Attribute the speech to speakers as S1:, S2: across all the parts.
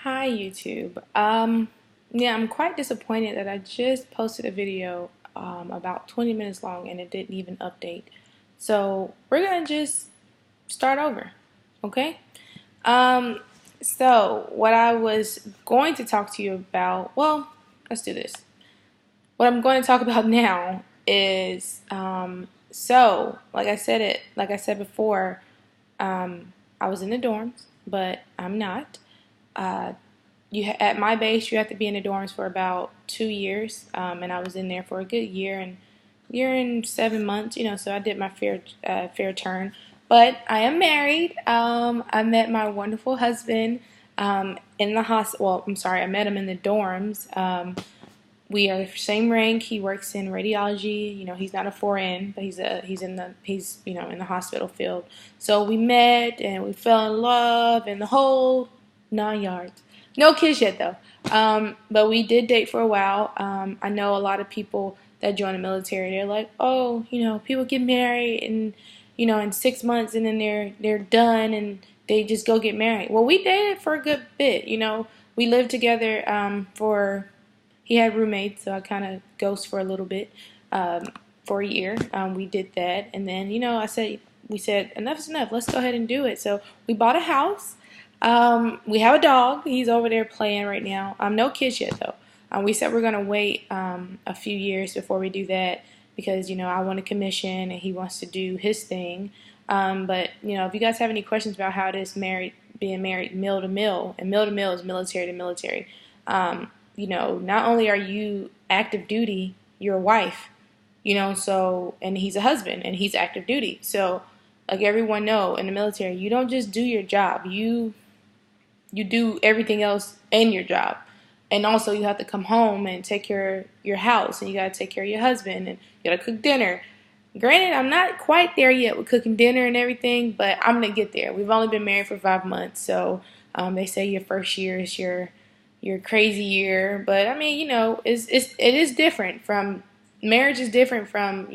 S1: Hi YouTube. Yeah, I'm quite disappointed that I just posted a video about 20 minutes long and it didn't even update. So we're gonna just start over, okay? Um, so what I was going to talk to you about, well, let's do this. What I'm going to talk about now is like I said before, I was in the dorms, but I'm not. Uh, at my base you have to be in the dorms for about 2 years, and I was in there for a good year and 7 months, so I did my fair turn. But I am married. I met my wonderful husband in the hospital. Well, I'm sorry, I met him in the dorms. We are the same rank. He works in radiology. He's not a 4N, but he's in the hospital field. So we met and we fell in love and the whole 9 yards. No kids yet though. But we did date for a while. I know a lot of people that join the military. They're like, oh, people get married and in 6 months and then they're done and they just go get married. Well, we dated for a good bit. We lived together for. He had roommates, so I kind of ghost for a little bit, for a year. We did that, and then we said enough's enough. Let's go ahead and do it. So we bought a house. We have a dog. He's over there playing right now. No kids yet though. We said we're gonna wait a few years before we do that because I want a commission and he wants to do his thing. But if you guys have any questions about how it is being married meal to meal, and meal to meal is military to military. Not only are you active duty, you're a wife, and he's a husband and he's active duty. So like everyone know in the military, you don't just do your job. You do everything else in your job. And also you have to come home and take care of your house and you got to take care of your husband and you got to cook dinner. Granted, I'm not quite there yet with cooking dinner and everything, but I'm going to get there. We've only been married for 5 months. So they say your first year is your crazy year, but I mean, it is different from marriage is different from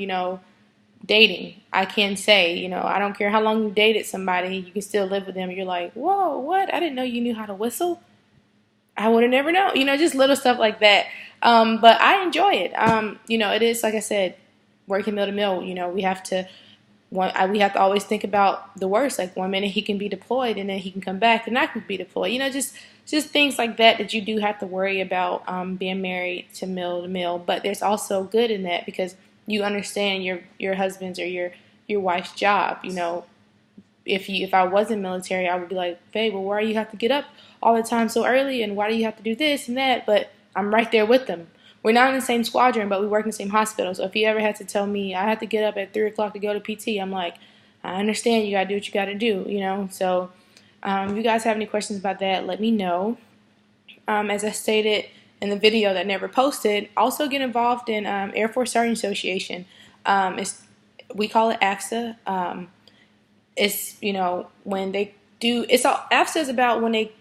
S1: dating. I can say, I don't care how long you dated somebody, you can still live with them. You're like, whoa, what? I didn't know you knew how to whistle. I would have never known. Just little stuff like that. But I enjoy it. It is like I said, working mill to mill. We have to always think about the worst. Like one minute he can be deployed and then he can come back and I can be deployed. Just things like that you do have to worry about being married to mill. But there's also good in that because you understand your husband's or your wife's job. If I wasn't military, I would be like, babe, well, why do you have to get up all the time so early and why do you have to do this and that? But I'm right there with them. We're not in the same squadron, but we work in the same hospital. So if he ever had to tell me I had to get up at 3 o'clock to go to PT, I'm like, I understand. You got to do what you got to do, So if you guys have any questions about that, let me know. As I stated in the video that never posted, also get involved in Air Force Sergeant Association. We call it AFSA. It's, when they do, AFSA is about when they,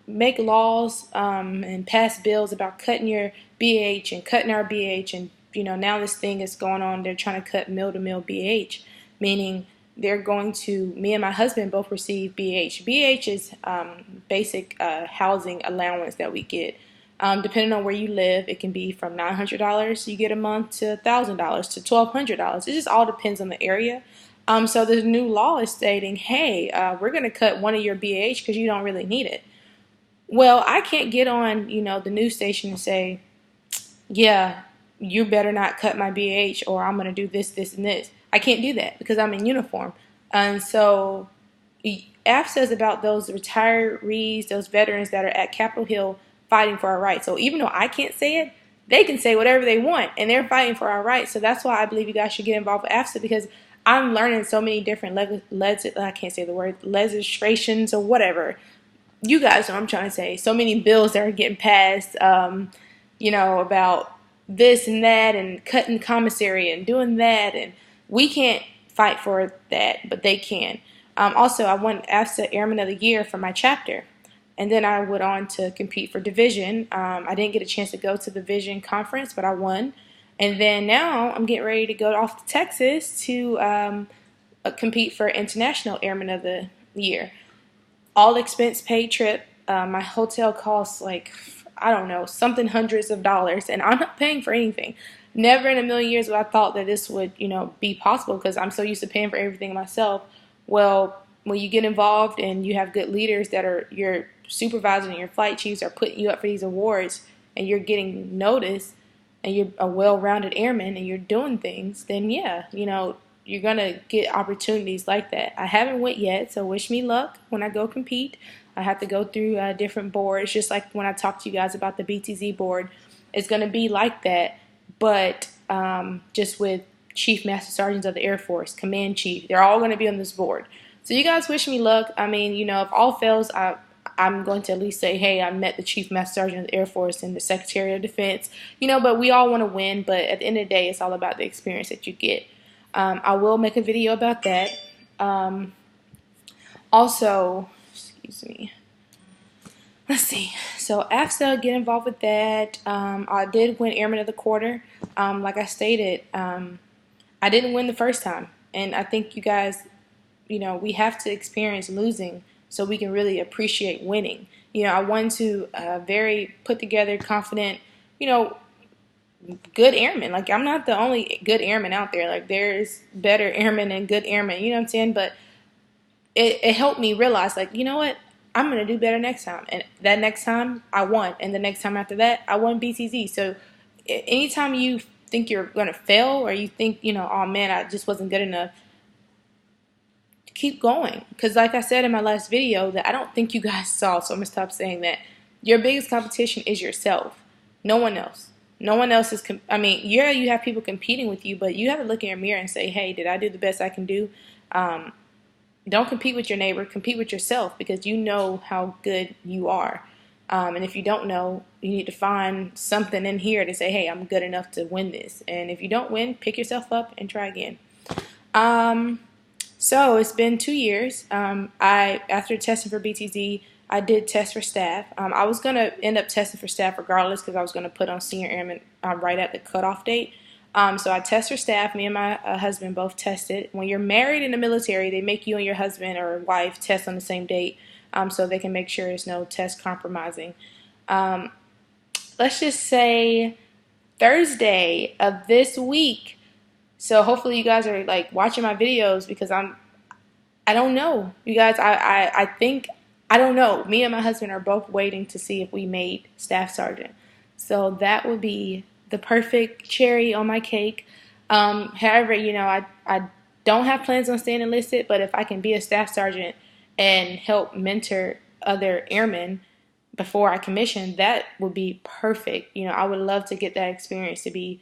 S1: make laws and pass bills about cutting your BH and cutting our BH. And, now this thing is going on. They're trying to cut mill-to-mill BH, meaning they're going to, me and my husband both receive BH. BH is basic housing allowance that we get. Depending on where you live, it can be from $900 you get a month to $1,000 to $1,200. It just all depends on the area. So the new law is stating, hey, we're going to cut one of your BH because you don't really need it. Well, I can't get on, the news station and say, yeah, you better not cut my BH or I'm going to do this, this, and this. I can't do that because I'm in uniform. And so AFSA is about those retirees, those veterans that are at Capitol Hill fighting for our rights. So even though I can't say it, they can say whatever they want, and they're fighting for our rights. So that's why I believe you guys should get involved with AFSA because I'm learning so many different I can't say the word, legislations or whatever. You guys know what I'm trying to say. So many bills that are getting passed, about this and that and cutting commissary and doing that. And we can't fight for that, but they can. Also, I won AFSA Airman of the Year for my chapter. And then I went on to compete for division. I didn't get a chance to go to the division conference, but I won. And then now I'm getting ready to go off to Texas to compete for International Airman of the Year. All expense paid trip. my hotel costs like, I don't know, something hundreds of dollars, and I'm not paying for anything. Never in a million years would I thought that this would, be possible because I'm so used to paying for everything myself. Well, when you get involved and you have good leaders that are your supervisor and your flight chiefs are putting you up for these awards and you're getting noticed and you're a well-rounded airman and you're doing things, then yeah, you're gonna get opportunities like that. I haven't went yet, so wish me luck when I go compete. I have to go through different boards, just like when I talked to you guys about the BTZ board. It's gonna be like that, but just with Chief Master Sergeants of the Air Force, Command Chief, they're all gonna be on this board. So you guys wish me luck. I mean, if all fails, I'm going to at least say, hey, I met the Chief Master Sergeant of the Air Force and the Secretary of Defense, but we all want to win. But at the end of the day, it's all about the experience that you get. I will make a video about that. Also, excuse me. Let's see. So AFSA, get involved with that. I did win Airman of the Quarter. Like I stated, I didn't win the first time. And I think you guys, we have to experience losing so we can really appreciate winning. I won to a very put together, confident, good airmen. Like, I'm not the only good airman out there. Like, there's better airmen and good airmen, you know what I'm saying? But it helped me realize, like, you know what? I'm going to do better next time. And that next time, I won. And the next time after that, I won BTZ. So anytime you think you're going to fail or you think, oh, man, I just wasn't good enough, keep going. Because like I said in my last video that I don't think you guys saw, so I'm going to stop saying that. Your biggest competition is yourself. No one else. No one else is, yeah, you have people competing with you, but you have to look in your mirror and say, hey, did I do the best I can do? Don't compete with your neighbor. Compete with yourself because you know how good you are. And if you don't know, you need to find something in here to say, hey, I'm good enough to win this. And if you don't win, pick yourself up and try again. So it's been 2 years. After testing for BTZ, I did test for staff. I was going to end up testing for staff regardless because I was going to put on senior airman right at the cutoff date. So I test for staff. Me and my husband both tested. When you're married in the military, they make you and your husband or wife test on the same date so they can make sure there's no test compromising. Let's just say Thursday of this week. So hopefully you guys are like watching my videos because I don't know. You guys, I think, I don't know. Me and my husband are both waiting to see if we made staff sergeant. So that would be the perfect cherry on my cake. However, I don't have plans on staying enlisted, but if I can be a staff sergeant and help mentor other airmen before I commission, that would be perfect. I would love to get that experience to be,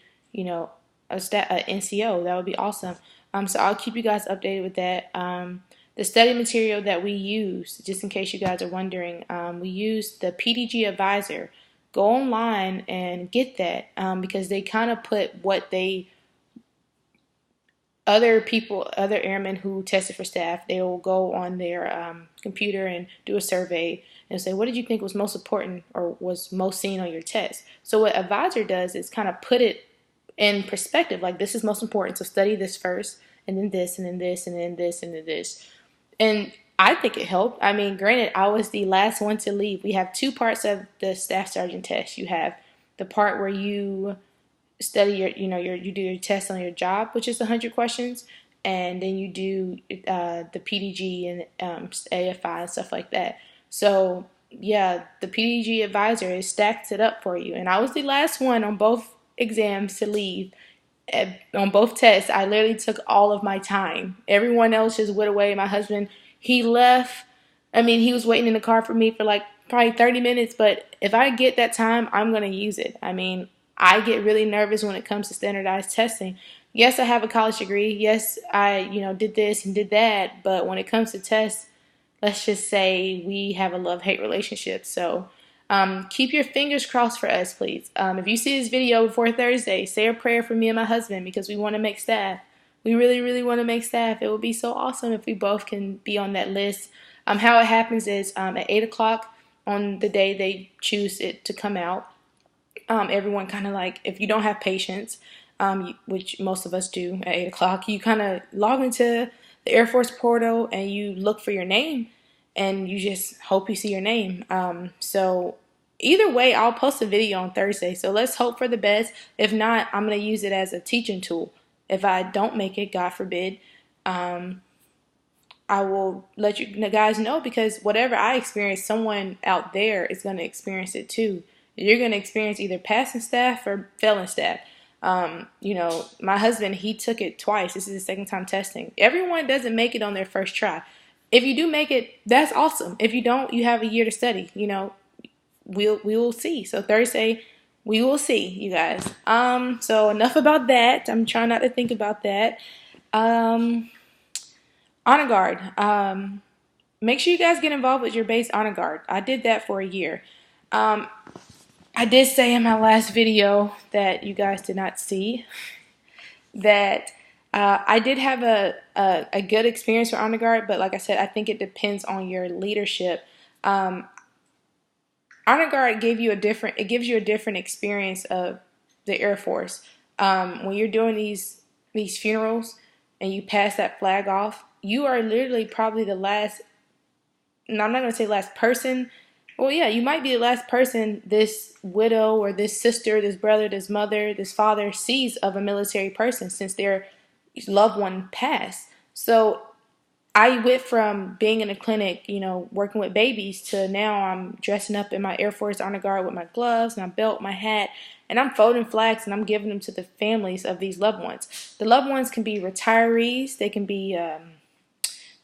S1: a NCO. That would be awesome. So I'll keep you guys updated with that. The study material that we use, just in case you guys are wondering, we use the PDG Advisor. Go online and get that because they kind of put what other airmen who tested for staff, they will go on their computer and do a survey and say, what did you think was most important or was most seen on your test? So what Advisor does is kind of put it in perspective, like this is most important, so study this first, and then this, and then this, and then this, and then this. And I think it helped. Granted, I was the last one to leave. We have two parts of the staff sergeant test. You have the part where you study you do your test on your job, which is 100 questions, and then you do the PDG and AFI and stuff like that. So yeah, the PDG Advisor is stacked it up for you. And I was the last one on both exams to leave. On both tests, I literally took all of my time. Everyone else just went away. My husband, he left. He was waiting in the car for me for like probably 30 minutes. But if I get that time, I'm going to use it. I get really nervous when it comes to standardized testing. Yes, I have a college degree. Yes, I, did this and did that. But when it comes to tests, let's just say we have a love-hate relationship. So keep your fingers crossed for us, please. If you see this video before Thursday, say a prayer for me and my husband because we want to make staff. We really, really want to make staff. It would be so awesome if we both can be on that list. How it happens is at 8 o'clock on the day they choose it to come out, everyone kind of like, if you don't have patience, which most of us do at 8 o'clock, you kind of log into the Air Force portal and you look for your name. and you just hope you see your name. So either way, I'll post a video on Thursday. So let's hope for the best. If not, I'm going to use it as a teaching tool. If I don't make it, God forbid, um, I will let you guys know, because whatever I experience, someone out there is going to experience it too. You're going to experience either passing staff or failing staff. My husband, he took it twice. This is his second time testing. Everyone doesn't make it on their first try. If you do make it, that's awesome. If you don't, you have a year to study. We will see. So Thursday, we will see, you guys. So enough about that. I'm trying not to think about that. Um, Honor Guard. Make sure you guys get involved with your base honor guard. I did that for a year. Um, I did say in my last video that you guys did not see that I did have a good experience with honor guard, but like I said, I think it depends on your leadership. Um, honor guard gives you a different experience of the Air Force. When you're doing these funerals and you pass that flag off, you are literally probably the last. And I'm not going to say last person. Well, yeah, you might be the last person this widow or this sister, this brother, this mother, this father sees of a military person since their loved one passed. So I went from being in a clinic, working with babies, to now I'm dressing up in my Air Force Honor Guard with my gloves, my belt, my hat, and I'm folding flags and I'm giving them to the families of these loved ones. The loved ones can be retirees, they can be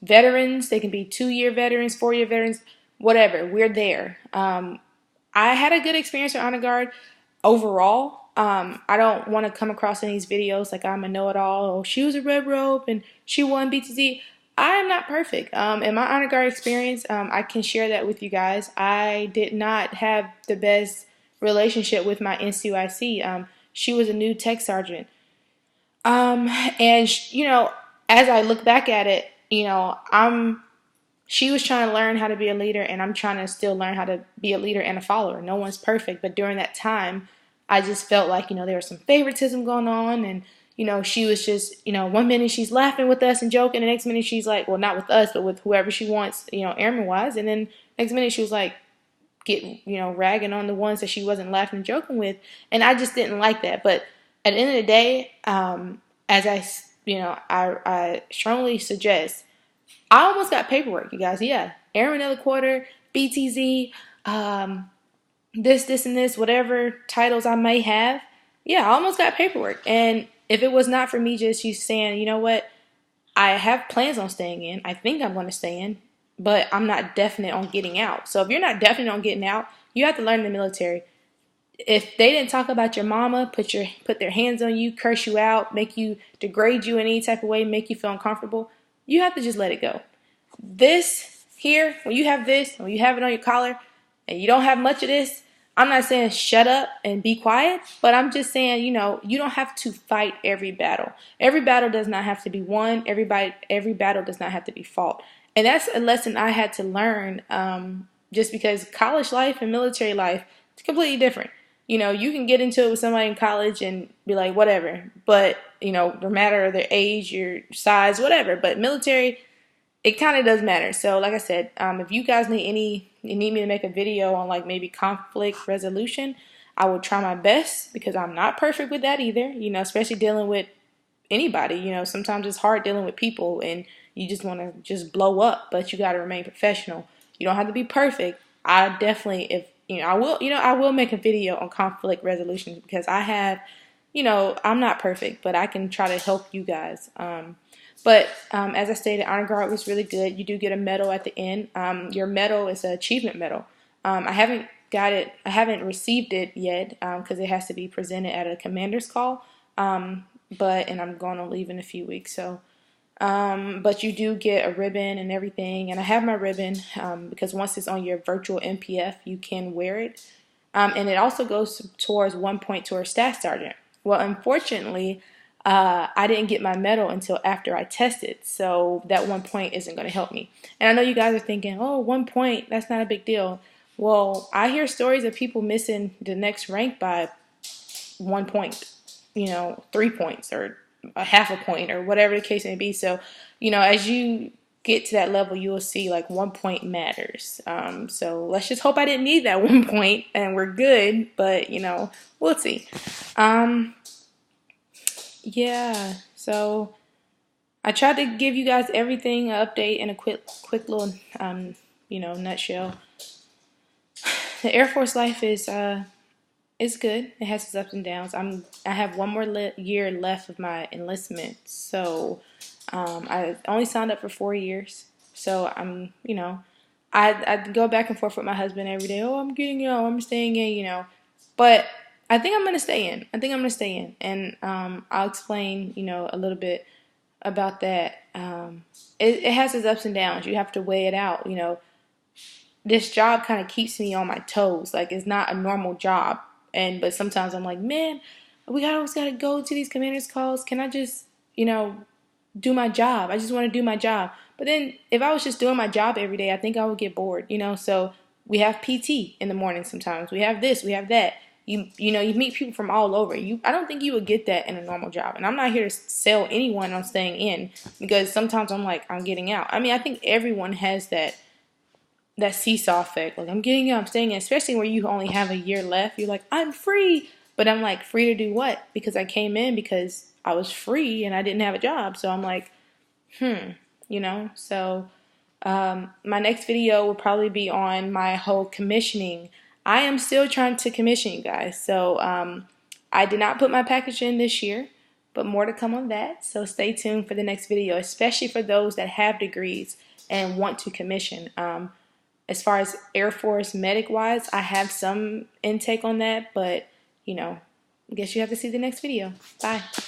S1: veterans, they can be 2-year veterans, 4-year veterans, whatever. We're there. I had a good experience with Honor Guard overall. I don't want to come across in these videos like I'm a know-it-all. Oh, she was a red robe and she won BTZ. I am not perfect. In my Honor Guard experience, I can share that with you guys. I did not have the best relationship with my NCOIC. She was a new tech sergeant. Um, and as I look back at it, she was trying to learn how to be a leader, and I'm trying to still learn how to be a leader and a follower. No one's perfect, but during that time, I just felt like, there was some favoritism going on, and, she was just, one minute she's laughing with us and joking, the next minute she's like, well, not with us, but with whoever she wants, Airman wise, and then next minute she was like, ragging on the ones that she wasn't laughing and joking with, and I just didn't like that. But at the end of the day, as I strongly suggest, I almost got paperwork, you guys. Yeah, Airman of the Quarter, BTZ, this, and this, whatever titles I may have. Yeah, I almost got paperwork. And if it was not for me just you saying, you know what, I have plans on staying in. I think I'm going to stay in, but I'm not definite on getting out. So if you're not definite on getting out, you have to learn in the military. If they didn't talk about your mama, put their hands on you, curse you out, make you degrade you in any type of way, make you feel uncomfortable, you have to just let it go. This here, when you have this, when you have it on your collar, and you don't have much of this, I'm not saying shut up and be quiet, but I'm just saying, you don't have to fight every battle. Every battle does not have to be won. Every battle does not have to be fought. And that's a lesson I had to learn, just because college life and military life is completely different. You can get into it with somebody in college and be like, whatever. But, no matter their age, your size, whatever. But military, it kind of does matter. So like I said, if you guys need me to make a video on like maybe conflict resolution, I will try my best, because I'm not perfect with that either, especially dealing with anybody. Sometimes it's hard dealing with people and you just want to just blow up, but you got to remain professional. You don't have to be perfect. I definitely, I will make a video on conflict resolution, because I have, I'm not perfect, but I can try to help you guys. But as I stated, Honor Guard was really good. You do get a medal at the end. Your medal is an achievement medal. I haven't got it. I haven't received it yet, because it has to be presented at a commander's call. And I'm going to leave in a few weeks. So, but you do get a ribbon and everything. And I have my ribbon, because once it's on your virtual MPF, you can wear it. And it also goes towards 1 point towards staff sergeant. Well, unfortunately, I didn't get my medal until after I tested, so that 1 point isn't going to help me. And I know you guys are thinking, oh, 1 point, that's not a big deal. Well, I hear stories of people missing the next rank by 1 point, 3 points, or a half a point, or whatever the case may be. So, as you get to that level, you'll see like 1 point matters. So let's just hope I didn't need that 1 point and we're good, but we'll see. Yeah, so I tried to give you guys everything, an update in a quick little, nutshell. The Air Force life is good. It has its ups and downs. I have one more year left of my enlistment, so I only signed up for 4 years. So I go back and forth with my husband every day. Oh, I'm getting out. I'm staying in. But I think I'm gonna stay in. I think I'm gonna stay in, and I'll explain, a little bit about that. It has its ups and downs. You have to weigh it out. This job kind of keeps me on my toes. Like, it's not a normal job, but sometimes I'm like, man, we always gotta go to these commanders calls. Can I just, do my job? I just want to do my job. But then if I was just doing my job every day, I think I would get bored. So we have PT in the morning sometimes. We have this, we have that. You meet people from all over. I don't think you would get that in a normal job. And I'm not here to sell anyone on staying in, because sometimes I'm like, I'm getting out. I mean, I think everyone has that seesaw effect. Like, I'm getting out, I'm staying in, especially where you only have a year left. You're like, I'm free. But I'm like, free to do what? Because I came in because I was free and I didn't have a job. So I'm like, So my next video will probably be on my whole commissioning. I am still trying to commission, you guys. So I did not put my package in this year, but more to come on that. So stay tuned for the next video, especially for those that have degrees and want to commission. As far as Air Force medic wise, I have some intake on that, but I guess you have to see the next video. Bye.